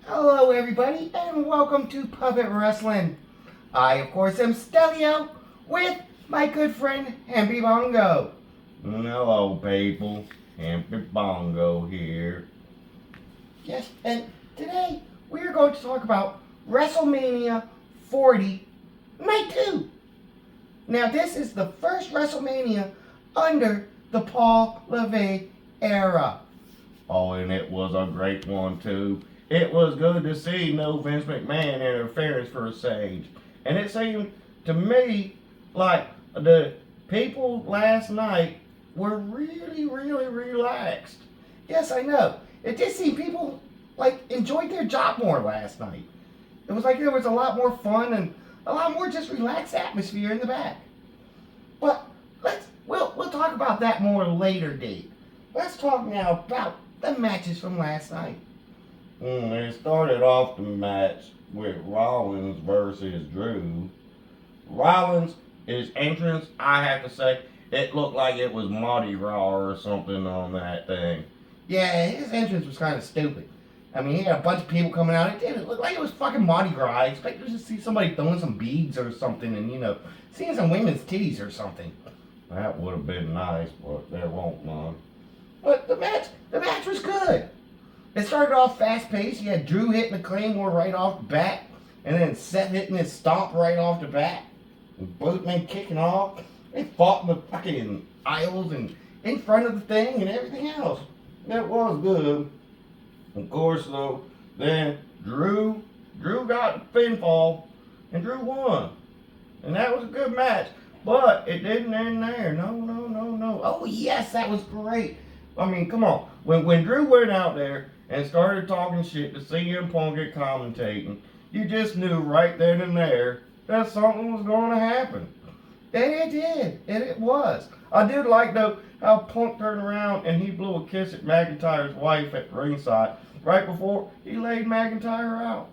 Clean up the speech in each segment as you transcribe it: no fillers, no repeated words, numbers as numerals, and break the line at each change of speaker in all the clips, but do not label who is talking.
Hello everybody and welcome to Puppet Wrestling. I of course am Stelio with my good friend Hempy Bongo.
Hello, people. Hempy Bongo here.
Yes, and today we are going to talk about WrestleMania 40 Night 2. Now this is the first WrestleMania under the Paul LeVay era.
Oh, and it was a great one, too. It was good to see no Vince McMahon interference for a change. And it seemed to me like the people last night were really relaxed.
Yes, I know. It did seem people enjoyed their job more last night. It was like there was a lot more fun and a lot more just relaxed atmosphere in the back. But we'll talk about that more later date. Let's talk now about the matches from last night.
They started off the match with Rollins versus Drew. Rollins, his entrance, I have to say, it looked like it was Mardi Gras or something on that thing.
Yeah, his entrance was kind of stupid. I mean, he had a bunch of people coming out. It didn't look like it was fucking Mardi Gras. I expected to see somebody throwing some beads or something and, seeing some women's titties or something.
That would have been nice, but there won't none.
But the match was good. It started off fast paced. You had Drew hitting the Claymore right off the bat, and then Seth hitting his stomp right off the bat. And both men kicking off. They fought in the fucking aisles and in front of the thing and everything else.
It was good. Of course, though, then Drew got the pinfall, and Drew won. And that was a good match. But it didn't end there. No.
Oh yes, that was great.
I mean, come on. When Drew went out there and started talking shit to CM Punk at commentating, you just knew right then and there that something was going to happen.
And it did. And it was.
I did like, though, how Punk turned around and he blew a kiss at McIntyre's wife at ringside right before he laid McIntyre out.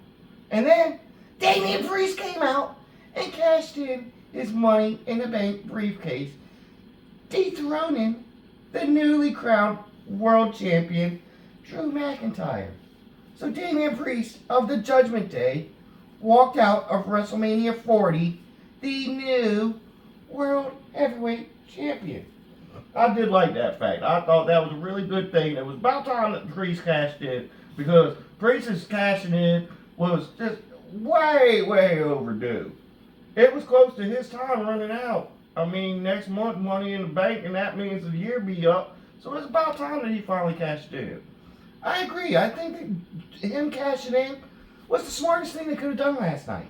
And then Damian Priest came out and cashed in his Money in the Bank briefcase, dethroning the newly crowned world champion, Drew McIntyre. So Damian Priest of the Judgment Day walked out of WrestleMania 40 the new World Heavyweight Champion.
I did like that fact. I thought that was a really good thing. It was about time that Priest cashed in, because Priest's cashing in was just way overdue. It was close to his time running out. I mean, next month, Money in the Bank, and that means the year be up. So it's about time that he finally cashed in.
I agree. I think that him cashing in was the smartest thing they could have done last night.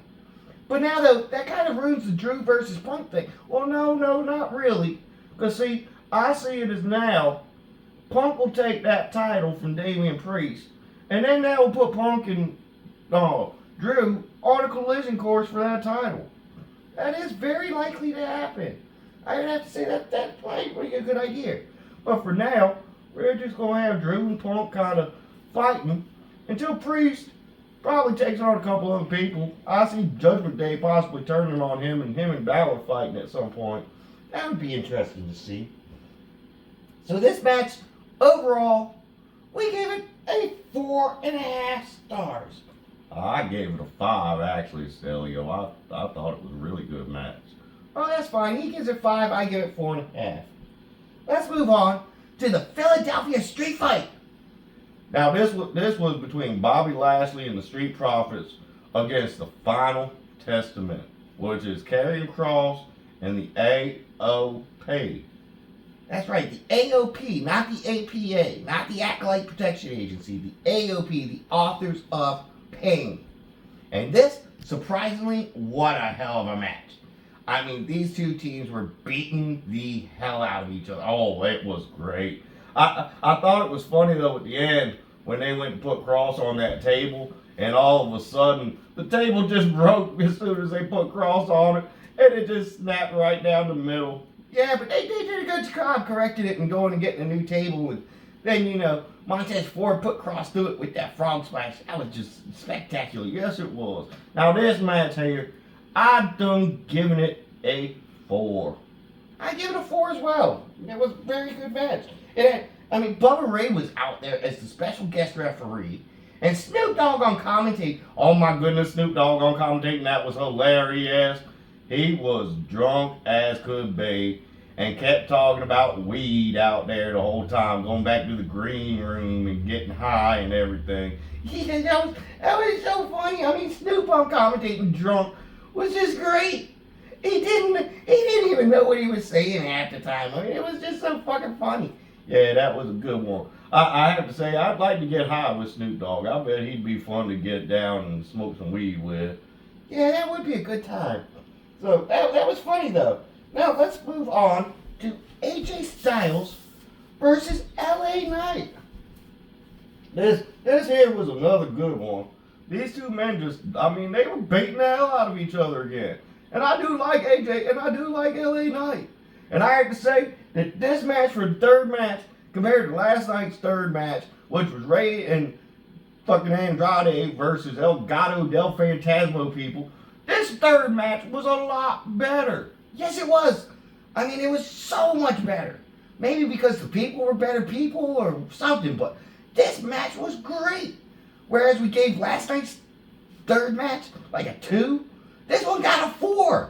But now, though, that kind of ruins the Drew versus Punk thing. Well, no, not really. Because, see, I see it as now, Punk will take that title from Damian Priest, and then that will put Punk and Drew on a collision course for that title. That is very likely to happen. I would have to say that's probably a good idea. But for now, we're just going to have Drew and Punk kind of fighting until Priest probably takes on a couple other people. I see Judgment Day possibly turning on him and Balor fighting at some point. That would be interesting to see. So this match, overall, we gave it a 4.5 stars.
I gave it a 5, actually, Stelio. I thought it was a really good match.
Oh, that's fine. He gives it 5, I give it 4.5. Let's move on to the Philadelphia Street Fight.
Now, this was between Bobby Lashley and the Street Profits against the Final Testament, which is Karrion Kross and the AOP.
That's right, the AOP, not the APA, not the Acolyte Protection Agency, the AOP, the Authors of Pain. And this, surprisingly, what a hell of a match. I mean, these two teams were beating the hell out of each other. Oh, it was great. I thought it was funny, though, at the end, when they went to put Cross on that table, and all of a sudden, the table just broke as soon as they put Cross on it, and it just snapped right down the middle. Yeah, but they did a good job correcting it and going and getting a new table. And then, Montez Ford put Cross through it with that frog splash. That was just spectacular. Yes, it was. Now, this match here, I done giving it a 4. I give it a 4 as well. It was a very good match. Bubba Ray was out there as the special guest referee.
And Snoop Dogg on commentate. Oh my goodness, Snoop Dogg on commentating. That was hilarious. He was drunk as could be and kept talking about weed out there the whole time, going back to the green room and getting high and everything. Yeah, that was so funny. I mean, Snoop on commentating drunk was just great. He didn't even know what he was saying half the time. I mean, it was just so fucking funny. Yeah, that was a good one. I have to say, I'd like to get high with Snoop Dogg. I bet he'd be fun to get down and smoke some weed with. Yeah, that would be a good time. So that was funny though. Now let's move on to AJ Styles versus LA Knight. This here was another good one. These two men they were beating the hell out of each other again. And I do like AJ and I do like LA Knight. And I have to say that this match for the third match compared to last night's third match, which was Rey and fucking Andrade versus El Gato del Fantasmo people, this third match was a lot better. Yes, it was. I mean, it was so much better. Maybe because the people were better people or something, but this match was great. Whereas we gave last night's third match like a 2, this one got a 4.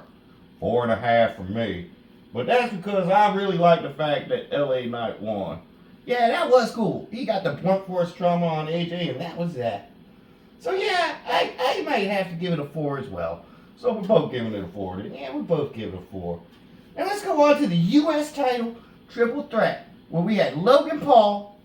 4.5 for me. But that's because I really like the fact that LA Knight won. Yeah, that was cool. He got the blunt force trauma on AJ, and that was that. So yeah, I might have to give it a 4 as well. So we're both giving it a 4. Then. Yeah, we're both giving it a 4. And let's go on to the U.S. title triple threat, where we had Logan Paul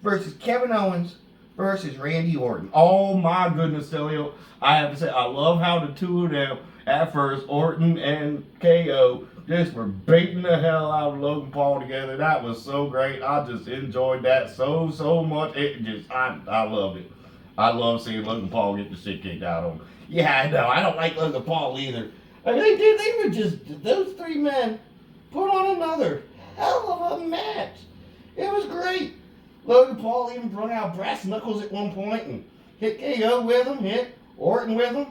versus Kevin Owens versus Randy Orton. Oh my goodness, Stelio. I have to say, I love how the two of them, at first, Orton and KO, just were beating the hell out of Logan Paul together. That was so great. I just enjoyed that so much. I loved it. I love seeing Logan Paul get the shit kicked out of him. Yeah, I know. I don't like Logan Paul either. I mean, they were just, those three men put on another hell of a match. It was great. Logan Paul even brought out brass knuckles at one point and hit KO with him, hit Orton with him.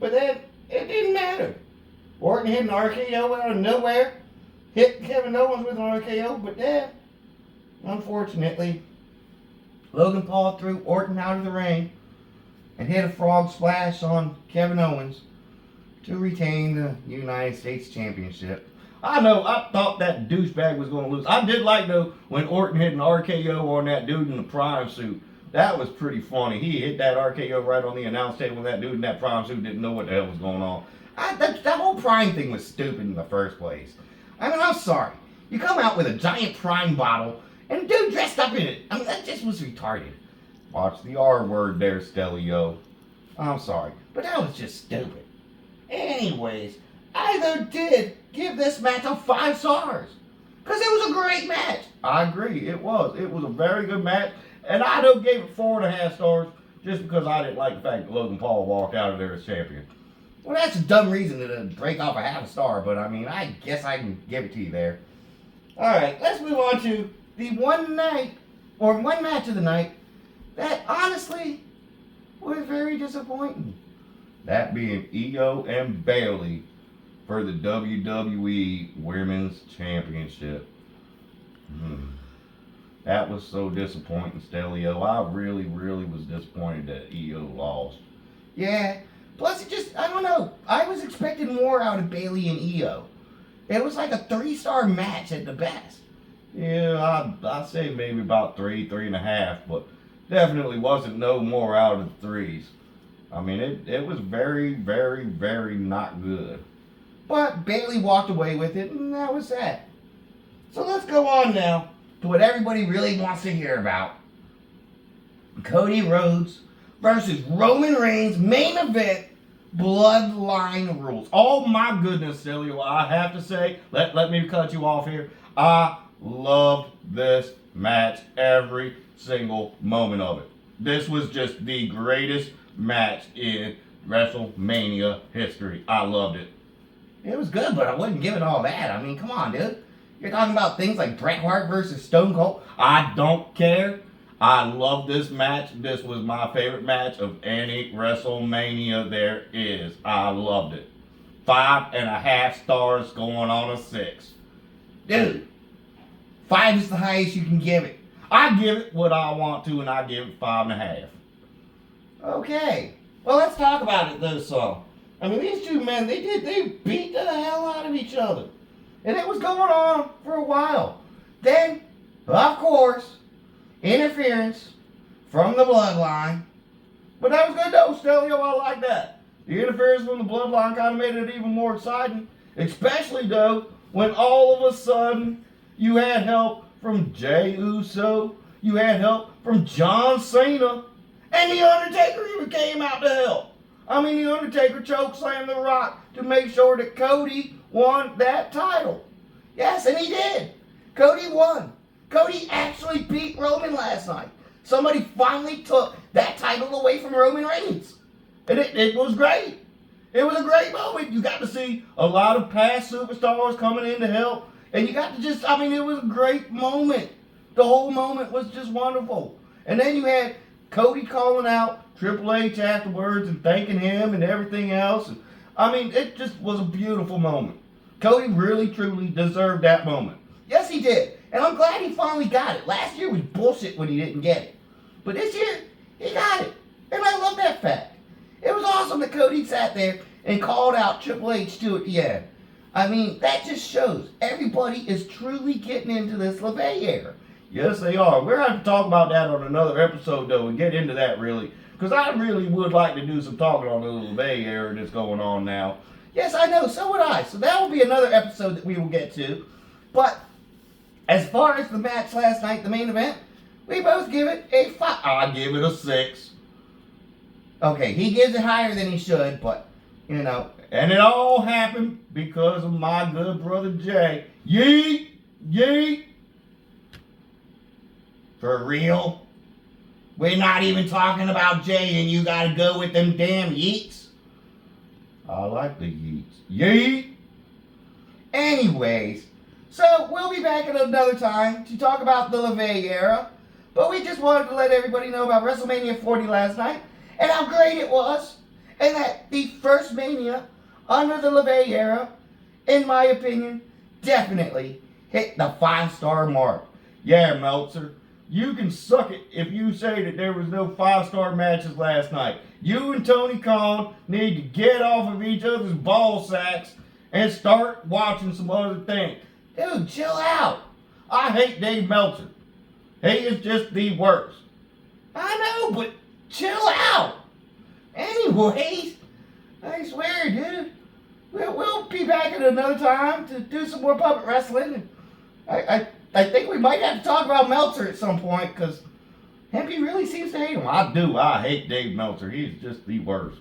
But then it didn't matter. Orton hit an RKO out of nowhere, hit Kevin Owens with an RKO, but then, unfortunately, Logan Paul threw Orton out of the ring and hit a frog splash on Kevin Owens to retain the United States Championship. I know, I thought that douchebag was going to lose. I did like, though, when Orton hit an RKO on that dude in the Prime suit. That was pretty funny. He hit that RKO right on the announce table when that dude in that Prime suit didn't know what the hell was going on. That whole Prime thing was stupid in the first place. I mean, I'm sorry. You come out with a giant Prime bottle and a dude dressed up in it. I mean, that just was retarded. Watch the R word there, Stelio. I'm sorry, but that was just stupid. Anyways, I though did give this match a 5 stars. Because it was a great match. I agree, it was. It was a very good match. And I though gave it 4.5 stars just because I didn't like the fact that Logan Paul walked out of there as champion. Well, that's a dumb reason to break off a half a star, but I mean, I guess I can give it to you there. Alright, let's move on to the one match of the night that honestly was very disappointing. That being Io and Bayley for the WWE Women's Championship. That was so disappointing, Stelio. I really was disappointed that Io lost. Yeah, plus I don't know. I was expecting more out of Bayley and Io. It was like a 3-star match at the best. Yeah, I'd say maybe about 3.5, but definitely wasn't no more out of the 3s. I mean, it was very not good. But Bayley walked away with it, and that was that. So let's go on now to what everybody really wants to hear about. Cody Rhodes versus Roman Reigns main event, Bloodline Rules. Oh my goodness, Stelio, I have to say, let me cut you off here. I loved this match every single moment of it. This was just the greatest match in WrestleMania history. I loved it. It was good, but I wouldn't give it all that. I mean, come on, dude. You're talking about things like Bret Hart versus Stone Cold. I don't care. I love this match. This was my favorite match of any WrestleMania there is. I loved it. 5.5 stars going on a 6. Dude, 5 is the highest you can give it. I give it what I want to, and I give it 5.5.
Okay. Well, let's talk about it though, so. I mean, these two men, they beat the hell out of each other. And it was going on for a while. Then, of course, interference from the bloodline. But that was good though, Stelio, I like that. The interference from the bloodline kind of made it even more exciting. Especially though, when all of a sudden you had help from Jey Uso, you had help from John Cena, and The Undertaker even came out to help. I mean, The Undertaker chokeslammed The Rock to make sure that Cody won that title. Yes, and he did. Cody won. Cody actually beat Roman last night. Somebody finally took that title away from Roman Reigns. And it was great. It was a great moment. You got to see a lot of past superstars coming in to help. And you got to just, I mean, it was a great moment. The whole moment was just wonderful. And then you had Cody calling out Triple H afterwards and thanking him and everything else. And, I mean, it just was a beautiful moment. Cody really, truly deserved that moment. Yes, he did. And I'm glad he finally got it. Last year was bullshit when he didn't get it. But this year, he got it. And I love that fact. It was awesome that Cody sat there and called out Triple H too at the end. I mean, that just shows everybody is truly getting into this LeVay era.
Yes, they are. We're going to have to talk about that on another episode, though, and get into that, really. Because I really would like to do some talking on the LeVay era that's going on now.
Yes, I know. So would I. So that will be another episode that we will get to. But as far as the match last night, the main event, we both give it a 5.
I give it a 6.
Okay, he gives it higher than he should, but, you know.
And it all happened because of my good brother Jay. Yeet! Yeet!
For real? We're not even talking about Jay and you gotta go with them damn yeets?
I like the yeets. Yeet!
Anyways, so we'll be back at another time to talk about the LeVay era. But we just wanted to let everybody know about WrestleMania 40 last night and how great it was. And that the first Mania under the LeVay era, in my opinion, definitely hit the 5-star mark.
Yeah, Meltzer. You can suck it if you say that there was no 5-star matches last night. You and Tony Khan need to get off of each other's ball sacks and start watching some other things.
Dude, chill out.
I hate Dave Meltzer. He is just the worst.
I know, but chill out. Anyways, I swear, dude, we'll be back at another time to do some more puppet wrestling. I think we might have to talk about Meltzer at some point, because Hempy really seems to hate him.
I do. I hate Dave Meltzer. He's just the worst.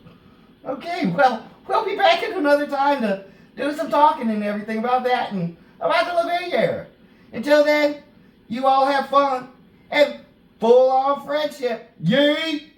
Okay, well, we'll be back at another time to do some talking and everything about that and about the LeVay era. Until then, you all have fun and full-on friendship.
Yeet!